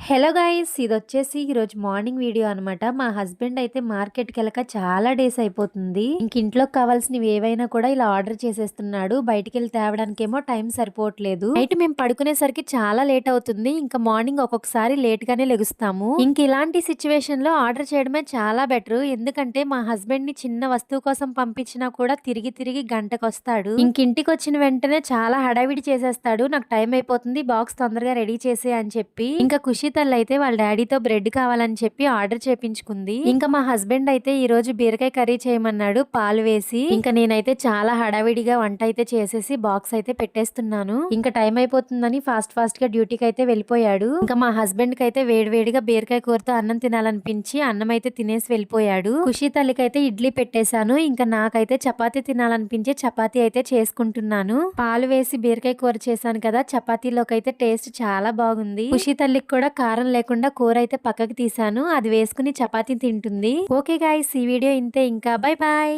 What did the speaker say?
Hello guys, ఇదొచ్చేసి ఈరోజు morning video అనమాట. మా హస్బెండ్ అయితే మార్కెట్కి వెళ్ళక చాలా డేస్ అయిపోతుంది. ఇంక ఇంట్లోకి కావాల్సినవి ఏవైనా కూడా ఇలా ఆర్డర్ చేసేస్తున్నాడు. బయటికి వెళ్ళి తేవడానికేమో టైం సరిపోవట్లేదు. నైట్ మేము పడుకునేసరికి చాలా లేట్ అవుతుంది. ఇంకా మార్నింగ్ ఒక్కొక్కసారి లేట్ గానే లెగుస్తాము. ఇంక ఇలాంటి సిచ్యువేషన్ లో ఆర్డర్ చేయడమే చాలా బెటర్. ఎందుకంటే మా హస్బెండ్ ని చిన్న వస్తువు కోసం పంపించినా కూడా తిరిగి తిరిగి గంటకు వస్తాడు. ఇంక ఇంటికి వచ్చిన వెంటనే చాలా హడావిడి చేసేస్తాడు. నాకు టైం అయిపోతుంది, బాక్స్ తొందరగా రెడీ చేసే అని చెప్పి. ఇంకా ఖుషి తల్లి అయితే వాళ్ళ డాడీతో బ్రెడ్ కావాలని చెప్పి ఆర్డర్ చేపించుకుంది. ఇంకా మా హస్బెండ్ అయితే ఈ రోజు బీరకాయ కర్రీ చేయమన్నాడు పాలు వేసి. ఇంకా నేనైతే చాలా హడావిడిగా వంట అయితే చేసేసి బాక్స్ అయితే పెట్టేస్తున్నాను. ఇంకా టైం అయిపోతుందని ఫాస్ట్ గా డ్యూటీకి అయితే వెళ్ళిపోయాడు. ఇంకా మా హస్బెండ్ కి అయితే వేడివేడిగా బీరకాయ కూరతో అన్నం తినాలనిపించి అన్నం అయితే తినేసి వెళ్ళిపోయాడు. ఖుషి తల్లికి అయితే ఇడ్లీ పెట్టేశాను. ఇంకా నాకైతే చపాతీ తినాలనిపించి చపాతీ అయితే చేసుకుంటున్నాను. పాలు వేసి బీరకాయ కూర చేశాను కదా, చపాతీలోకి అయితే టేస్ట్ చాలా బాగుంది. ఖుషి తల్లికి కూడా కారం లేకుండా కూర అయితే పక్కకి తీసాను. అది వేసుకుని చపాతీ తింటుంది. ఓకే గాయ్స్, ఈ వీడియో ఇంతే. ఇంకా బై బాయ్.